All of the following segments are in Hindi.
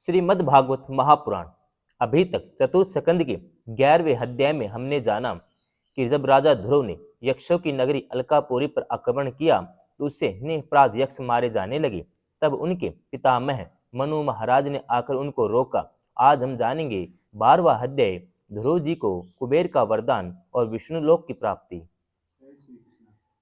श्रीमद् भागवत महापुराण। अभी तक चतुर्थ स्कंद के 11वें अध्याय में हमने जाना कि जब राजा ध्रुव ने यक्षों की नगरी अलकापुरी पर आक्रमण किया तो उससे निरपराध यक्ष मारे जाने लगे। तब उनके पितामह मनु महाराज ने आकर उनको रोका। आज हम जानेंगे 12वां अध्याय, ध्रुव जी को कुबेर का वरदान और विष्णुलोक की प्राप्ति।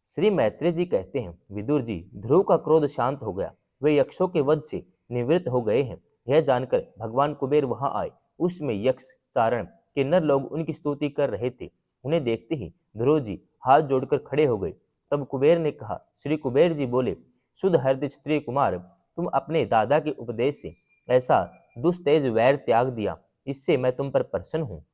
श्री मैत्रेय जी कहते हैं, विदुर जी, ध्रुव का क्रोध शांत हो गया, वे यक्षों के वध से निवृत्त हो गए हैं। यह जानकर भगवान कुबेर वहां आए। उसमें यक्ष चारण के नर लोग उनकी स्तुति कर रहे थे। उन्हें देखते ही ध्रुव जी हाथ जोड़कर खड़े हो गए। तब कुबेर ने कहा, श्री कुबेर जी बोले, शुद्ध हृदय क्षत्रिय कुमार, तुम अपने दादा के उपदेश से ऐसा दुस्तेज वैर त्याग दिया, इससे मैं तुम पर प्रसन्न हूँ।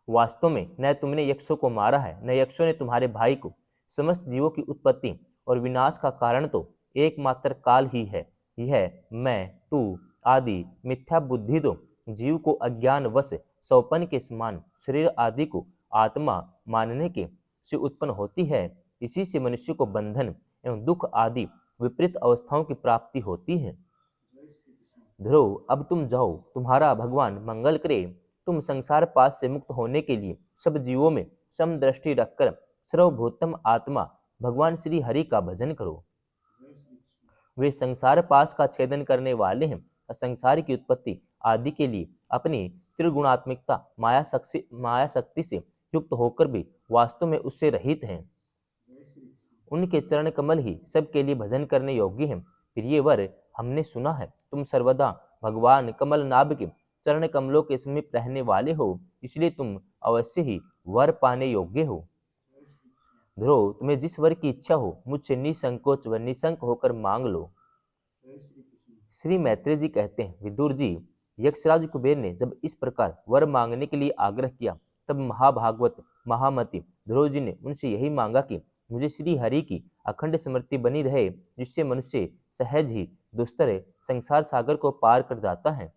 वास्तव में न तुमने यक्षों को मारा है, न यक्षों ने तुम्हारे भाई को। समस्त जीवों की उत्पत्ति और विनाश का कारण तो एकमात्र काल ही है। यह मैं, तू आदि मिथ्या बुद्धि तो जीव को अज्ञान वश सौपन के समान शरीर आदि को आत्मा मानने के से उत्पन्न होती है। इसी से मनुष्य को बंधन एवं दुख आदि विपरीत अवस्थाओं की प्राप्ति होती है। ध्रुव, अब तुम जाओ, तुम्हारा भगवान मंगल करे। तुम संसार पास से मुक्त होने के लिए सब जीवों में समदृष्टि रखकर सर्वभूतम आत्मा भगवान श्री हरि का भजन करो। वे संसार पास का छेदन करने वाले हैं। संसार की उत्पत्ति आदि के लिए अपनी त्रिगुणात्मिकता माया शक्ति से युक्त होकर भी वास्तव में उससे रहित हैं। उनके चरण कमल ही सबके लिए भजन करने योग्य हैं। प्रिय वर, हमने सुना है तुम सर्वदा भगवान कमल नाभ के चरण कमलों के समीप रहने वाले हो, इसलिए तुम अवश्य ही वर पाने योग्य हो। ध्रुव, तुम्हें जिस वर की इच्छा हो मुझसे निसंकोच व निशंक होकर मांग लो। श्री मैत्रेय जी कहते हैं, विदुर जी, यक्षराज कुबेर ने जब इस प्रकार वर मांगने के लिए आग्रह किया, तब महाभागवत महामति ध्रुव जी ने उनसे यही मांगा कि मुझे श्री हरि की अखंड स्मृति बनी रहे, जिससे मनुष्य सहज ही दुस्तर संसार सागर को पार कर जाता है।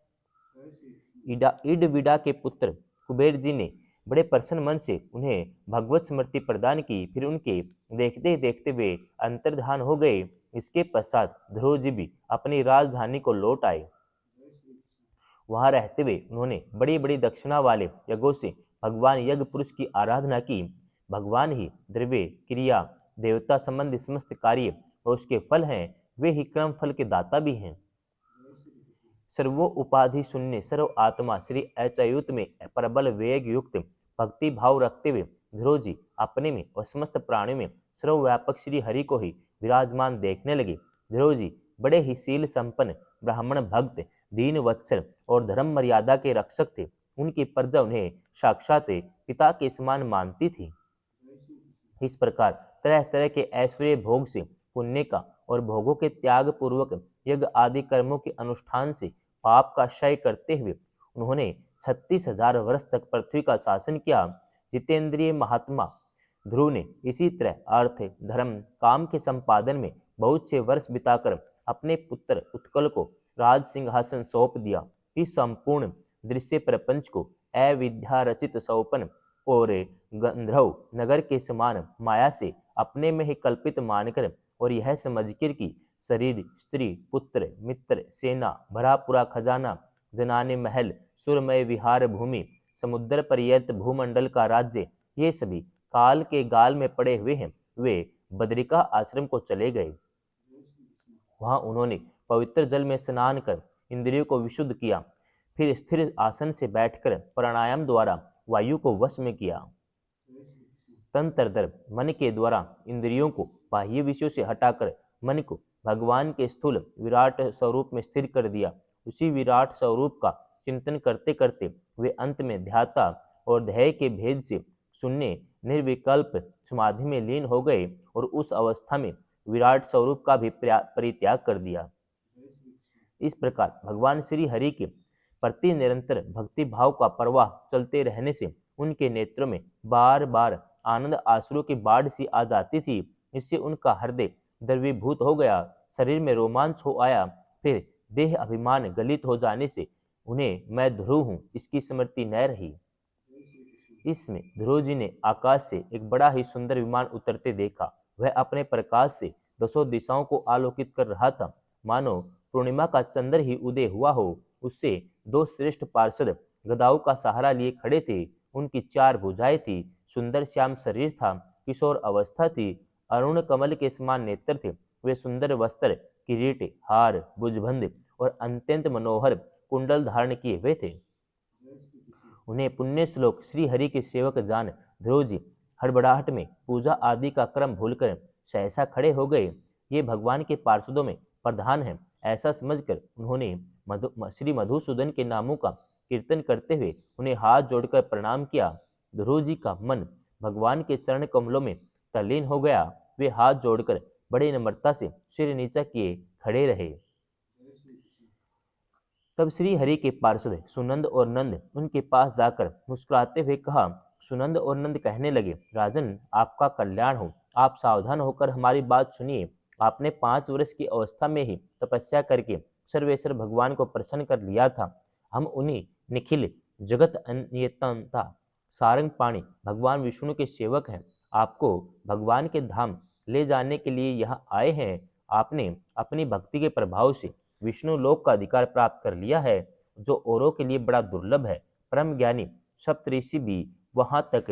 इड विडा के पुत्र कुबेर जी ने बड़े प्रसन्न मन से उन्हें भगवत स्मृति प्रदान की। फिर उनके देखते देखते वे अंतर्धान हो गए। इसके पश्चात ध्रुव जी भी अपनी राजधानी को लौट आए। वहां रहते हुए उन्होंने बड़ी बड़ी दक्षिणा वाले यज्ञों से भगवान यज्ञ पुरुष की आराधना की। भगवान ही द्रव्य क्रिया देवता संबंधी समस्त कार्य और उसके फल हैं। वे ही क्रम फल के दाता भी हैं। सर्वो उपाधि शून्य सर्व आत्मा श्री अच्युत में प्रबल वेग युक्त भक्ति भाव रखते हुए ध्रुव जी अपने में और समस्त प्राणियों में सर्वव्यापक श्री हरि को ही विराजमान देखने लगे। ध्रुव जी बड़े ही शील संपन्न ब्राह्मण भक्त, दीन वत्सल और धर्म मर्यादा के रक्षक थे। उनकी प्रजा उन्हें साक्षात पिता के समान मानती थी। इस प्रकार तरह तरह के ऐश्वर्य भोग से, पुण्य का और भोगों के त्याग पूर्वक यज्ञ आदि कर्मों के अनुष्ठान से पाप का क्षय करते हुए उन्होंने 36,000 वर्ष तक पृथ्वी का शासन किया। जितेंद्रिय महात्मा ध्रुव ने इसी तरह अर्थ धर्म काम के संपादन में बहुत से वर्ष बिताकर अपने पुत्र उत्कल को राज सिंहासन सौंप दिया। इस संपूर्ण दृश्य प्रपंच को अविद्या रचित सौपन और गंधर्व नगर के समान माया से अपने में ही कल्पित मानकर और यह समझकर कि शरीर, स्त्री, पुत्र, मित्र, सेना, भरा पूरा खजाना, जनाने महल, सुरमय विहार भूमि, समुद्र पर्यंत भूमंडल का राज्य, ये सभी काल के गाल में पड़े हुए हैं। वे बद्रिका आश्रम को चले गए। वहां उन्होंने पवित्र जल में स्नान कर इंद्रियों को विशुद्ध किया। फिर स्थिर आसन से बैठकर प्राणायाम द्वारा वायु को वश में किया। तंत्र मन के द्वारा इंद्रियों को बाह्य विषयों से हटाकर मन को भगवान के स्थूल विराट स्वरूप में स्थिर कर दिया। उसी विराट स्वरूप का चिंतन करते करते वे अंत में ध्याता और ध्येय के भेद से शून्य निर्विकल्प समाधि में लीन हो गए और उस अवस्था में विराट स्वरूप का भी परित्याग कर दिया। इस प्रकार भगवान श्री हरि के प्रति निरंतर भक्ति भाव का प्रवाह चलते रहने से उनके नेत्रों में बार बार आनंद आंसुओं की बाढ़ सी आ जाती थी। इससे उनका हृदय द्रवीभूत हो गया, शरीर में रोमांच हो आया। फिर देह अभिमान गलित हो जाने से उन्हें मैं ध्रुव हूँ इसकी स्मृति न रही। इसमें ध्रुव जी ने आकाश से एक बड़ा ही सुंदर विमान उतरते देखा। वह अपने प्रकाश से दसों दिशाओं को आलोकित कर रहा था, मानो पूर्णिमा का चंद्र ही उदय हुआ हो। उससे दो श्रेष्ठ पार्षद गदाओं का सहारा लिए खड़े थे। उनकी चार भुजाएं थी, सुंदर श्याम शरीर था, किशोर अवस्था थी, अरुण कमल के समान नेत्र थे। वे सुंदर वस्त्र, किरीट, हार, भुजबंद और अत्यंत मनोहर कुंडल धारण किए हुए थे। उन्हें पुण्य श्लोक श्री हरि के सेवक जान ध्रुव जी हड़बड़ाहट में पूजा आदि का क्रम भूलकर सहसा खड़े हो गए। ये भगवान के पार्षदों में प्रधान हैं, ऐसा समझकर उन्होंने श्री मधुसूदन के नामों का कीर्तन करते हुए उन्हें हाथ जोड़कर प्रणाम किया। ध्रुव जी का मन भगवान के चरण कमलों में तल्लीन हो गया। वे हाथ जोड़कर बड़ी नम्रता से सिर नीचा किए खड़े रहे। तब श्री हरि के पार्षद सुनंद और नंद उनके पास जाकर मुस्कुराते हुए कहा। सुनंद और नंद कहने लगे, राजन, आपका कल्याण हो। आप सावधान होकर हमारी बात सुनिए। आपने 5 वर्ष की अवस्था में ही तपस्या करके सर्वेश्वर भगवान को प्रसन्न कर लिया था। हम उन्हीं निखिल जगत नियंता सारंग पाणी भगवान विष्णु के सेवक हैं। आपको भगवान के धाम ले जाने के लिए यहाँ आए हैं। आपने अपनी भक्ति के प्रभाव से विष्णु लोक का अधिकार प्राप्त कर लिया है, जो औरों के लिए बड़ा दुर्लभ है। परम ज्ञानी सप्तऋषि भी वहां तक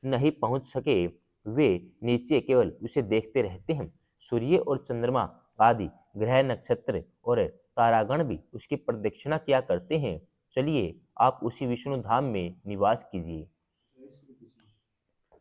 नहीं पहुंच सके। वे नीचे केवल उसे देखते रहते हैं। सूर्य और चंद्रमा आदि ग्रह, नक्षत्र और तारागण भी उसकी प्रदक्षिणा किया करते हैं। चलिए, आप उसी विष्णु धाम में निवास कीजिए।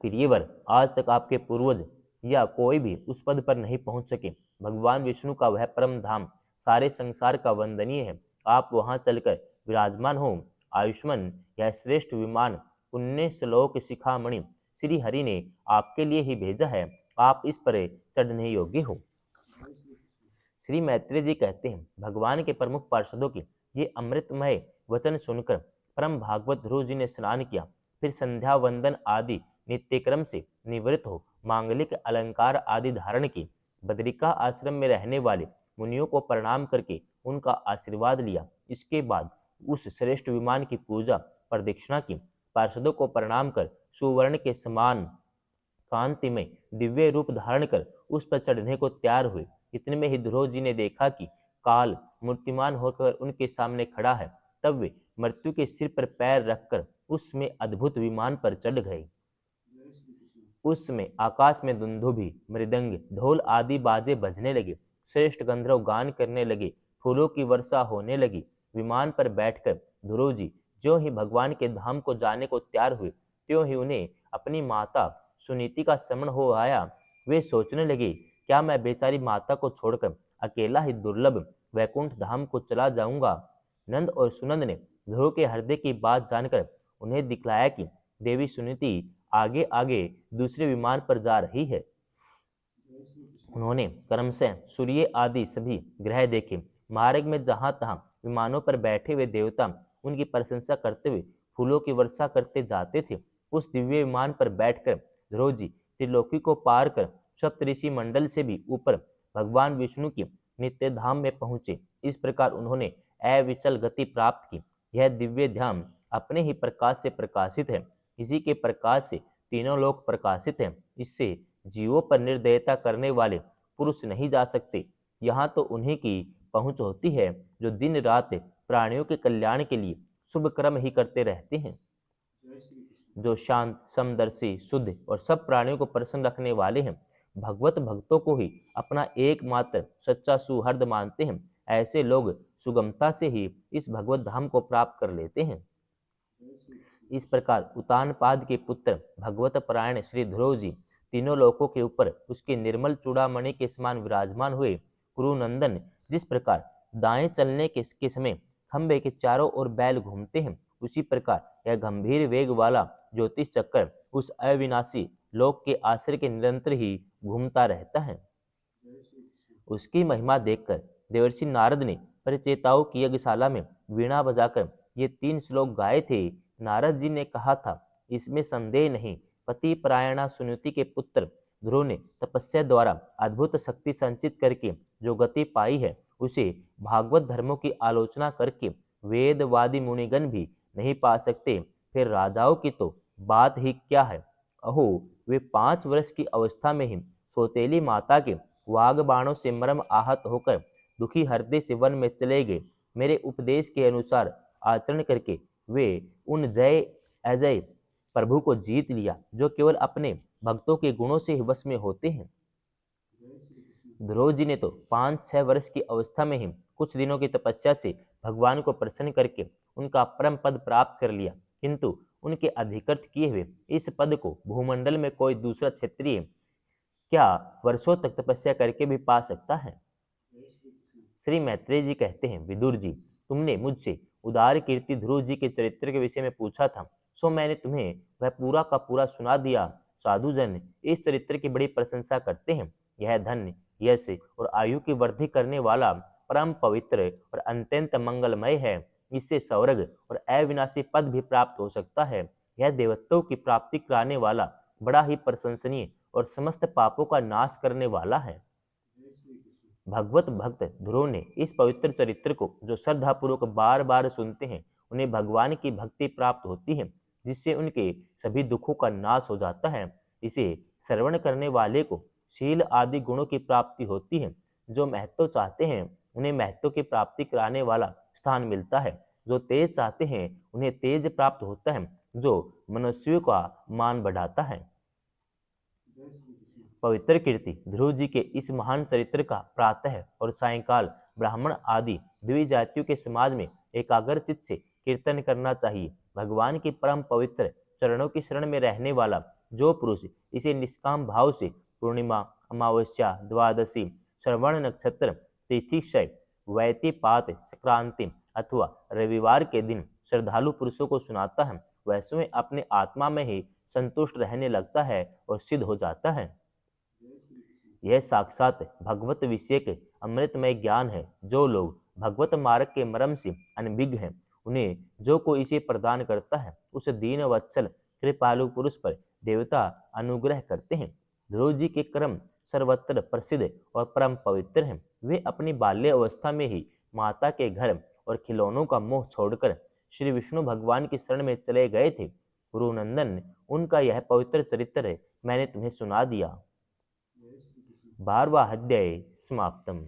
प्रियवर, आज तक आपके पूर्वज या कोई भी उस पद पर नहीं पहुंच सके। भगवान विष्णु का वह परम धाम सारे संसार का वंदनीय है। आप वहां चलकर विराजमान हो। आयुष्मान यह श्रेष्ठ विमान पुण्य श्लोक शिखामणि श्री हरि ने आपके लिए ही भेजा है। आप इस पर चढ़ने योग्य हो। श्री मैत्रेय जी कहते हैं, भगवान के प्रमुख पार्षदों के ये अमृतमय वचन सुनकर परम भागवत ध्रुव जी ने स्नान किया। फिर संध्या वंदन आदि नित्यक्रम से निवृत्त हो मांगलिक अलंकार आदि धारण की बद्रिका आश्रम में रहने वाले मुनियों को प्रणाम करके उनका आशीर्वाद लिया। इसके बाद उस श्रेष्ठ विमान की पूजा प्रदक्षिणा की। पार्षदों को प्रणाम कर सुवर्ण के समान कांति में दिव्य रूप धारण कर उस पर चढ़ने को तैयार हुए। इतने में ही ध्रुव जी ने देखा कि काल मूर्तिमान होकर उनके सामने खड़ा है। तब वे मृत्यु के सिर पर पैर रखकर उसमें अद्भुत विमान पर चढ़ गए। उस समय आकाश में दुंदुभि, मृदंग, ढोल आदि बाजे बजने लगे। श्रेष्ठ गंधर्व गान करने लगे। फूलों की वर्षा होने लगी। विमान पर बैठकर ध्रुव जी ज्यों ही भगवान के धाम को जाने को तैयार हुए, त्यों ही उन्हें अपनी माता सुनीति का स्मरण हो आया। वे सोचने लगे, क्या मैं बेचारी माता को छोड़कर अकेला ही दुर्लभ वैकुंठ धाम को चला जाऊंगा। नंद और सुनंद ने ध्रुव के हृदय की बात जानकर उन्हें दिखलाया कि देवी सुनीति आगे आगे दूसरे विमान पर जा रही है। उन्होंने क्रमशः सूर्य आदि सभी ग्रह देखे। मार्ग में जहां तहां विमानों पर बैठे हुए देवता उनकी प्रशंसा करते हुए फूलों की वर्षा करते जाते थे। उस दिव्य विमान पर बैठकर ध्रुव जी त्रिलोकी को पार कर सप्तऋषि मंडल से भी ऊपर भगवान विष्णु की नित्य धाम में पहुंचे। इस प्रकार उन्होंने अविचल गति प्राप्त की। यह दिव्य धाम अपने ही प्रकाश से प्रकाशित है। इसी के प्रकाश से तीनों लोक प्रकाशित हैं। इससे जीवों पर निर्दयता करने वाले पुरुष नहीं जा सकते। यहाँ तो उन्हीं की पहुंच होती है जो दिन रात प्राणियों के कल्याण के लिए शुभ कर्म ही करते रहते हैं, जो शांत, समदर्शी, शुद्ध और सब प्राणियों को प्रसन्न रखने वाले हैं। भगवत भक्तों को ही अपना एकमात्र सच्चा सुहृद मानते हैं। ऐसे लोग सुगमता से ही इस भगवत धाम को प्राप्त कर लेते हैं। इस प्रकार उतानपाद के पुत्र भगवत परायण श्री ध्रुव जी तीनों लोकों के ऊपर उसके निर्मल चूड़ामणि के समान विराजमान हुए। कुरुनंदन जिस प्रकार दाएं चलने के समय खंबे के चारों ओर बैल घूमते हैं, उसी प्रकार यह गंभीर वेग वाला ज्योतिष चक्कर उस अविनाशी लोक के आश्रय के निरंतर ही घूमता रहता है। उसकी महिमा देखकर देवर्षि नारद ने परिचेताओं की यज्ञशाला में वीणा बजाकर ये 3 श्लोक गाए थे। नारद जी ने कहा था, इसमें संदेह नहीं, पति परायणा सुनीति के पुत्र ध्रुव ने तपस्या द्वारा अद्भुत शक्ति संचित करके जो गति पाई है, उसे भागवत धर्मों की आलोचना करके वेदवादी मुनिगण भी नहीं पा सकते। फिर राजाओं की तो बात ही क्या है। अहो, वे 5 वर्ष की अवस्था में ही सौतेली माता के वाग बाणों से मरम आहत होकर दुखी हृदय से वन में चले गए। मेरे उपदेश के अनुसार आचरण करके वे उन जय अजय प्रभु को जीत लिया जो केवल अपने भक्तों के गुणों से ही वश में होते हैं। ध्रुव जी ने तो 5-6 वर्ष की अवस्था में ही कुछ दिनों की तपस्या से भगवान को प्रसन्न करके उनका परम पद प्राप्त कर लिया, किंतु उनके अधिकृत किए हुए इस पद को भूमंडल में कोई दूसरा क्षत्रिय क्या वर्षों तक तपस्या करके भी पा सकता है? श्री मैत्रेय जी कहते हैं, विदुर जी, तुमने मुझसे उदार कीर्ति ध्रुव जी के चरित्र के विषय में पूछा था, सो मैंने तुम्हें वह पूरा का पूरा सुना दिया। साधुजन इस चरित्र की बड़ी प्रशंसा करते हैं। यह धन, यश और आयु की वृद्धि करने वाला, परम पवित्र और अत्यंत मंगलमय है। इससे स्वर्ग और अविनाशी पद भी प्राप्त हो सकता है। यह देवत्वों की प्राप्ति कराने वाला, बड़ा ही प्रशंसनीय और समस्त पापों का नाश करने वाला है। भगवत भक्त ध्रुव ने इस पवित्र चरित्र को जो श्रद्धापूर्वक बार बार सुनते हैं, उन्हें भगवान की भक्ति प्राप्त होती है, जिससे उनके सभी दुखों का नाश हो जाता है। इसे श्रवण करने वाले को शील आदि गुणों की प्राप्ति होती है। जो महत्व चाहते हैं उन्हें महत्व की प्राप्ति कराने वाला स्थान मिलता है। जो तेज चाहते हैं उन्हें तेज प्राप्त होता है, जो मनुष्यों का मान बढ़ाता है। पवित्र कीर्ति ध्रुव जी के इस महान चरित्र का प्रातः और सायंकाल ब्राह्मण आदि द्विजातियों के समाज में एकाग्रचित्त से कीर्तन करना चाहिए। भगवान की परम पवित्र चरणों की शरण में रहने वाला जो पुरुष इसे निष्काम भाव से पूर्णिमा, अमावस्या, द्वादशी, श्रवण नक्षत्र, तिथिक्षय, वैतिपात, संक्रांति अथवा रविवार के दिन श्रद्धालु पुरुषों को सुनाता है, वह स्वयं अपने आत्मा में ही संतुष्ट रहने लगता है और सिद्ध हो जाता है। यह साक्षात भगवत विषयक अमृतमय ज्ञान है। जो लोग भगवत मार्ग के मर्म से अनभिज्ञ हैं, उन्हें जो कोई इसे प्रदान करता है, उस दीन वत्सल कृपालु पुरुष पर देवता अनुग्रह करते हैं। ध्रुव जी के कर्म सर्वत्र प्रसिद्ध और परम पवित्र हैं। वे अपनी बाल्य अवस्था में ही माता के घर और खिलौनों का मोह छोड़कर श्री विष्णु भगवान की शरण में चले गए थे। गुरुनंदन, उनका यह पवित्र चरित्र मैंने तुम्हें सुना दिया। 12वां अध्याय समाप्तम।